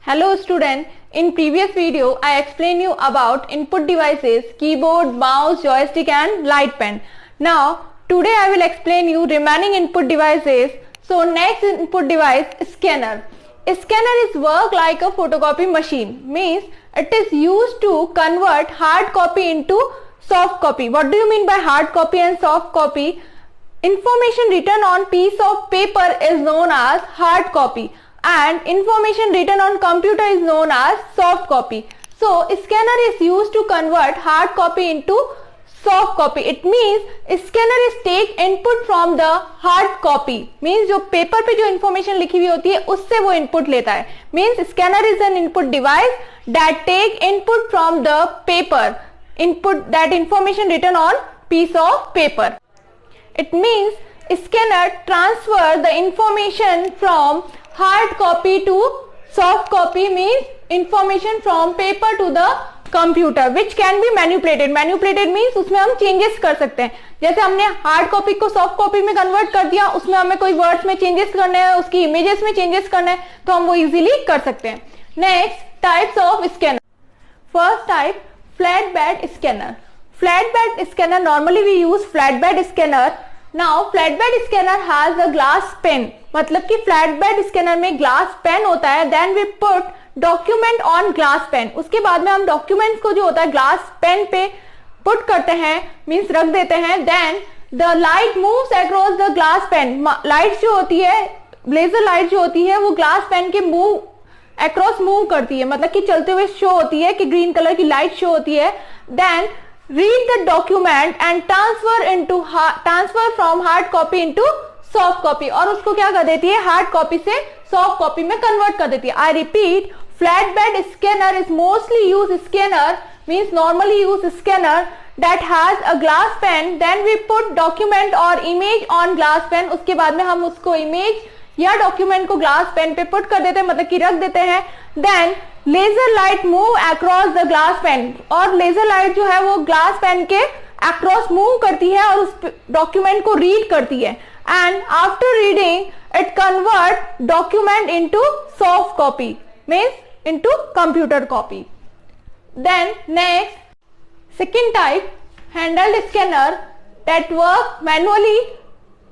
Hello student, in previous video I explained you about input devices, keyboard, mouse, joystick and light pen. Now today I will explain you remaining input devices. So next input device, scanner. Scanner is work like a photocopy machine, means it is used to convert hard copy into soft copy. What do you mean by hard copy and soft copy? Information written on piece of paper is known as hard copy and information written on computer is known as soft copy. So scanner is used to convert hard copy into soft copy. It means scanner is take input from the hard copy, means जो paper पे जो information लिखी हुई होती है उससे वो input लेता है. Means scanner is an input device that take input from the paper, input that information written on piece of paper. It means scanner transfer the information from hard copy to soft copy, means information from paper to the computer which can be manipulated. Manipulated means उसमें हम changes कर सकते हैं. जैसे हमने hard copy को soft copy में convert कर दिया, उसमें हमें कोई words में changes करने हैं, उसकी images में changes करने हैं, तो हम वो easily कर सकते हैं. Next, types of scanner. First type, flatbed scanner. Flatbed scanner, normally we use flatbed scanner. Now flatbed scanner has a glass pen. मतलब कि flatbed scanner में glass pen होता है. Then we put document on glass pen. उसके बाद में हम documents को जो होता है glass pen पे put करते हैं, means रख देते हैं. Then the light moves across the glass pen. Light जो होती है, laser light जो होती है, वो glass pen के move across move करती है, मतलब कि चलते हुए शो होती है कि green color की light शो होती है. Then read the document and transfer from hard copy into soft copy, और उसको क्या कर देती है, hard copy से soft copy में convert कर देती है. I repeat, flatbed scanner is mostly used scanner, means normally used scanner that has a glass pen. Then we put document or image on glass pen. उसके बाद में हम उसको image या document को glass pen पे put कर देते हैं, मतलब कि रख देते हैं. Then laser light move across the glass pen, और laser light जो है वो glass pen के across move करती है और उस document को read करती है. And after reading it convert document into soft copy, means into computer copy. Then next, second type, handheld scanner that work manually.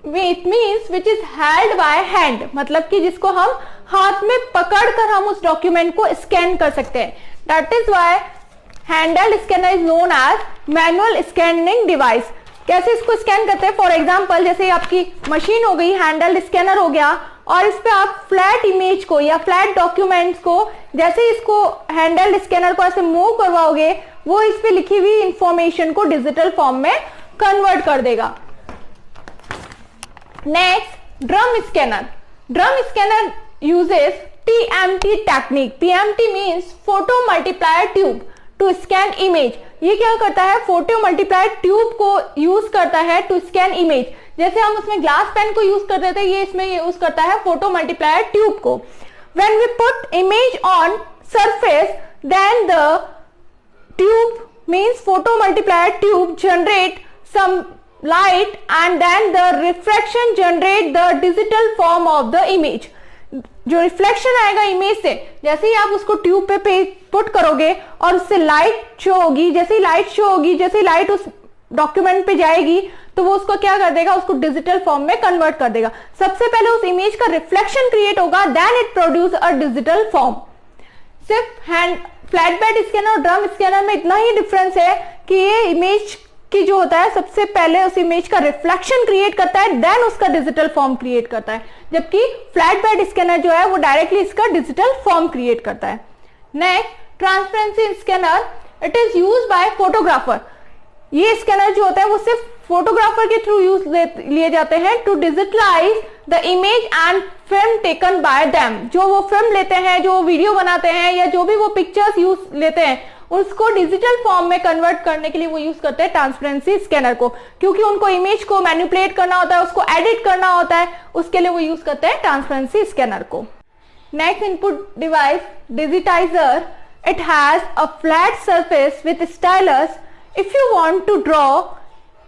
It means which is held by hand, मतलब कि जिसको हम हाथ में पकड़ कर हम उस डॉक्यूमेंट को स्कैन कर सकते हैं. That is why handheld scanner is known as manual scanning device. कैसे इसको स्कैन करते हैं? फॉर एग्जाम्पल, जैसे आपकी मशीन हो गई, हैंडल स्कैनर हो गया, और इस पे आप फ्लैट इमेज को या फ्लैट डॉक्यूमेंट्स को जैसे इसको हैंडल स्कैनर को ऐसे मूव करवाओगे, वो इस पे लिखी हुई इंफॉर्मेशन को डिजिटल फॉर्म में कन्वर्ट कर देगा. Next, drum scanner. Drum scanner uses PMT technique. PMT means photo multiplier tube to scan image. ये क्या करता है, फोटो मल्टीप्लायर ट्यूब को यूज करता है टू स्कैन इमेज. जैसे हम उसमें ग्लास पेन को यूज करते थे, ये इसमें यूज करता है फोटो मल्टीप्लायर ट्यूब को. When we put image on surface, then the tube, means photo multiplier tube, generate some light and then the refraction generate the digital form of the image. जो reflection आएगा image से, जैसे ही आप उसको tube पे put करोगे और उससे लाइट शो होगी, जैसे ही लाइट शो होगी, जैसे ही लाइट उस डॉक्यूमेंट पे जाएगी, तो वो उसको क्या कर देगा, उसको डिजिटल फॉर्म में कन्वर्ट कर देगा. सबसे पहले उस इमेज का रिफ्लेक्शन क्रिएट होगा, then it produce a digital form. सिर्फ हैंड फ्लैटबेड स्कैनर और ड्रम स्कैनर में इतना ही डिफरेंस है कि ये इमेज की जो होता है सबसे पहले उस इमेज का रिफ्लेक्शन क्रिएट करता है, देन उसका डिजिटल फॉर्म क्रिएट करता है, जबकि फ्लैटबेड स्कैनर जो है वो डायरेक्टली इसका डिजिटल फॉर्म क्रिएट करता है. Next, transparency scanner. It is used by photographer. ये स्कैनर जो होता है वो सिर्फ फोटोग्राफर के थ्रू यूज लिए जाते हैं to digitalise the image and film taken by them. जो वो फिल्म लेते हैं, जो वीडियो बनाते हैं, या जो भी वो पिक्चर्स यूज लेते हैं, उसको डिजिटल फॉर्म में कन्वर्ट करने के लिए वो यूज करते हैं ट्रांसपेरेंसी स्कैनर को, क्योंकि उनको इमेज को मैनिपुलेट करना होता है, उसको एडिट करना होता है, उसके लिए वो यूज करते हैं ट्रांसपेरेंसी स्कैनर को. Next input device, digitiser. It has a flat surface with stylus. If you want to draw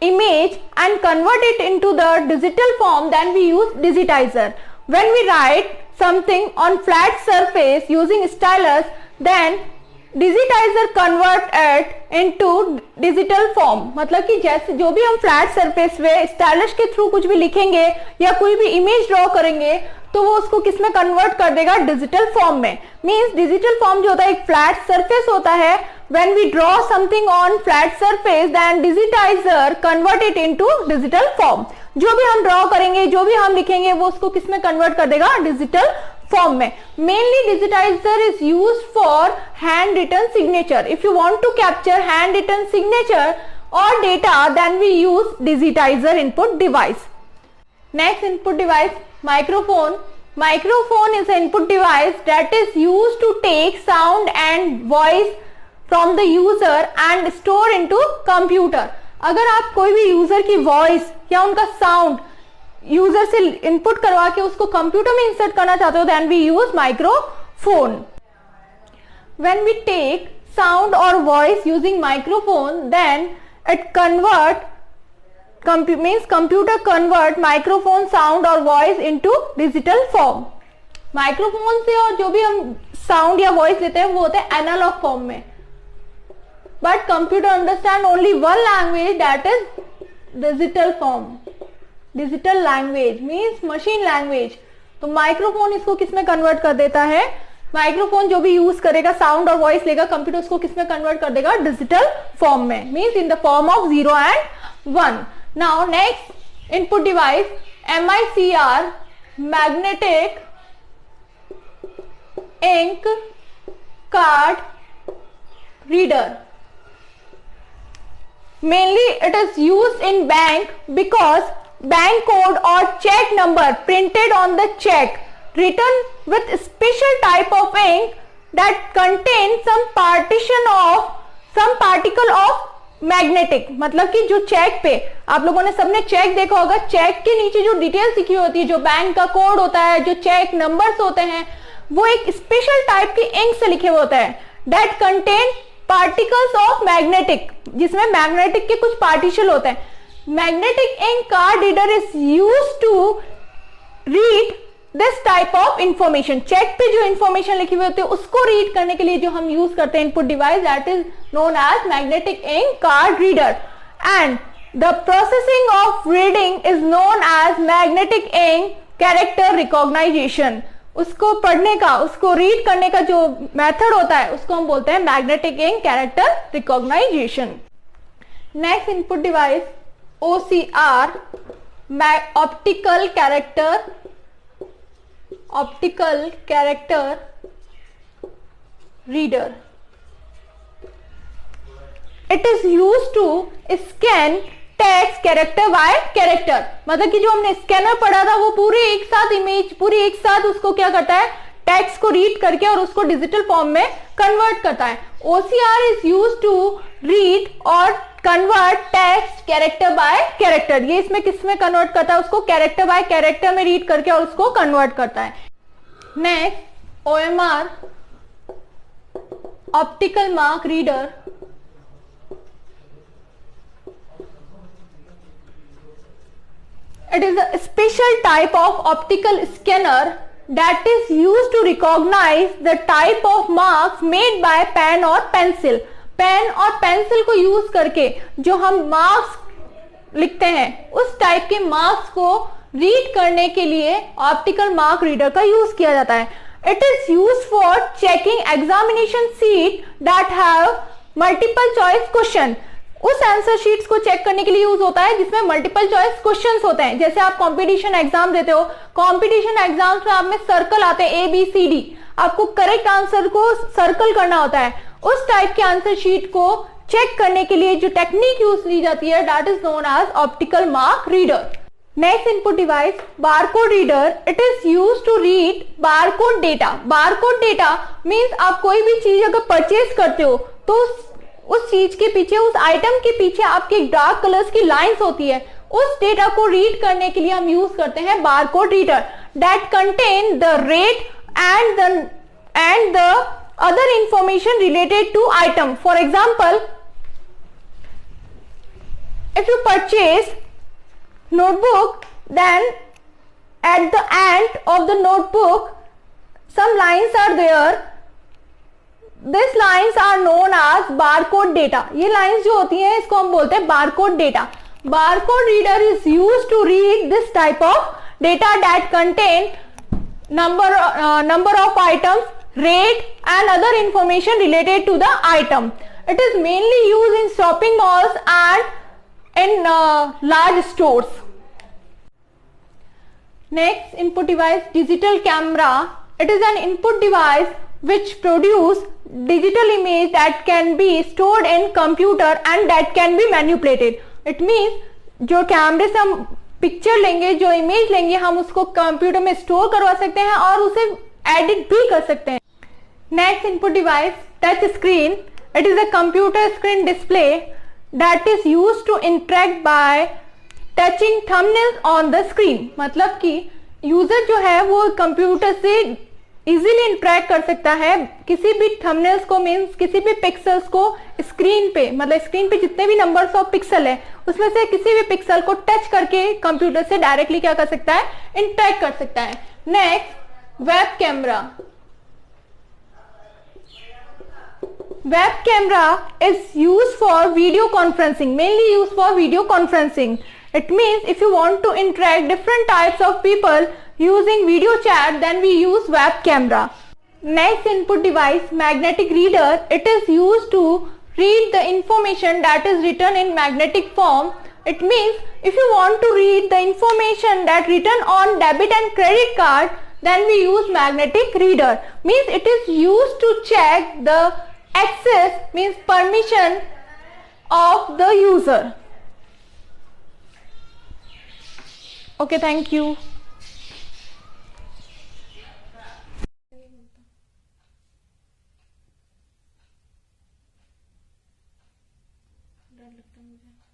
image and convert it into the digital form, then we use digitizer. When we write something on flat surface using stylus, then digitiser convert it into digital form. मतलब कि जैसे जो भी हम flat surface पे stylus के through कुछ भी लिखेंगे या कोई भी इमेज ड्रॉ करेंगे तो वो उसको किस में कन्वर्ट कर देगा, डिजिटल फॉर्म में। मींस डिजिटल फॉर्म जो होता है एक फ्लैट सरफेस होता है, when we draw something on flat surface then digitiser convert it into digital form. जो भी हम ड्रॉ करेंगे, जो भी हम लिखेंगे वो उसको किस में कन्वर्ट कर देगा, डिजिटल फॉर्म में। Mainly digitiser is used for handwritten signature. If you want to capture handwritten signature और data then we use digitiser input device. Next input device, microphone. Microphone is an input device that is used to take sound and voice from the user and store into computer। अगर आप कोई भी user की voice या उनका sound user से input करवा के उसको कंप्यूटर में इंसर्ट करना चाहते हो then we use microphone. When we take sound or voice using microphone then it computer convert microphone sound or voice into digital form। Microphone से और जो भी हम साउंड या वॉइस लेते हैं वो होते हैं एनालॉग फॉर्म में, but computer understand only one language that is digital form. Digital language means machine language. तो माइक्रोफोन इसको किसमें कन्वर्ट कर देता है, माइक्रोफोन जो भी यूज करेगा साउंड और वॉइस लेगा, कंप्यूटर उसको किसमें कन्वर्ट कर देगा, डिजिटल फॉर्म में, means in the form of 0 and 1। Now next input device, MICR, magnetic ink card reader। Mainly it is used in bank because bank code or check number printed on the check written with special type of ink that contains some particle of magnetic. मतलब कि जो check पे आप लोगों ने सबने check देखा होगा, चेक के नीचे जो डिटेल्स लिखी होती है, जो बैंक का कोड होता है, जो चेक नंबर्स होते हैं, वो एक स्पेशल टाइप की इंक से लिखे हुए होते हैं that contain particles of magnetic, जिसमें मैग्नेटिक के कुछ पार्टिकल होते हैं। Magnetic ink card reader is used to read this type of information. Cheque पे जो इंफॉर्मेशन लिखी हुई होती है उसको रीड करने के लिए जो हम यूज करते हैं input device that is known as magnetic ink card reader. And the processing of reading is known as magnetic ink character recognition. उसको पढ़ने का, उसको रीड करने का जो मेथड होता है उसको हम बोलते हैं magnetic ink character recognition. Next input device OCR, optical character reader। It is used to scan text character by character। मतलब कि जो हमने स्कैनर पढ़ा था वो पूरे एक साथ इमेज, पूरी एक साथ उसको क्या करता है, टेक्स्ट को रीड करके और उसको डिजिटल फॉर्म में कन्वर्ट करता है। OCR is used to read और convert text character bye character. ये इसमें किसमें कन्वर्ट करता है, उसको कैरेक्टर बाय कैरेक्टर में रीड करके और उसको कन्वर्ट करता है। Next OMR, optical mark reader. It is a special type of optical scanner that is used to recognize the type of marks made by pen or pencil। Pen और pencil को use करके जो हम marks लिखते हैं उस type के marks को रीड करने के लिए ऑप्टिकल मार्क रीडर का यूज किया जाता है। It is use for checking examination sheet that have multiple choice question. उस आंसर शीट्स को चेक करने के लिए यूज होता है जिसमें मल्टीपल चॉइस क्वेश्चंस होते हैं। जैसे आप कंपटीशन एग्जाम देते हो, कंपटीशन एग्जाम्स में आप में सर्कल आते हैं ABCD, आपको करेक्ट आंसर को सर्कल करना होता है। उस टाइप के आंसर शीट को चेक करने के लिए जो टेक्निक यूज की जाती है that is known as optical mark reader. Next input device barcode reader. It is used to read barcode data. Barcode data means आप कोई भी चीज अगर परचेज करते हो तो उस चीज के पीछे, उस आइटम के पीछे आपके डार्क कलर्स की लाइंस होती है, उस डेटा को रीड करने के लिए हम यूज करते हैं barcode reader that contain the rate and the other information related to item। For example, if you purchase notebook then at the end of the notebook some lines are there. These lines are known as barcode data. ये lines जो होती हैं इसको हम बोलते हैं barcode data. Barcode reader is used to read this type of data that contain number of items, rate and other information related to the item. It is mainly used in shopping malls and in large stores. Next input device, digital camera. It is an input device which produce digital image that can be stored in computer and that can be manipulated. It means जो कैमरे से हम picture लेंगे, जो image लेंगे, हम उसको computer में स्टोर करवा सकते हैं और उसे एडिट भी कर सकते हैं. Next input device, touch screen. It is a computer screen display that is use to interact by touching thumbnails on the screen. मतलब कि यूजर जो है वो कंप्यूटर से इजीली इंटरेक्ट कर सकता है किसी भी थंबनेल्स को, मीन्स किसी भी पिक्सल्स को स्क्रीन पे, मतलब स्क्रीन पे जितने भी नंबर्स ऑफ पिक्सल है उसमें से किसी भी पिक्सल को टच करके कंप्यूटर से डायरेक्टली क्या कर सकता है, इंटरेक्ट कर सकता है. Next, web camera. Web camera is use for video conferencing, mainly use for video conferencing. It means if you want to interact different types of people using video chat, then we use web camera. Next input device, magnetic reader. It is used to read the information that is written in magnetic form. It means if you want to read the information that written on debit and credit card, then we use magnetic reader. Means it is used to check the access, means permission of the user. Okay, thank you. डर लगता है मुझे.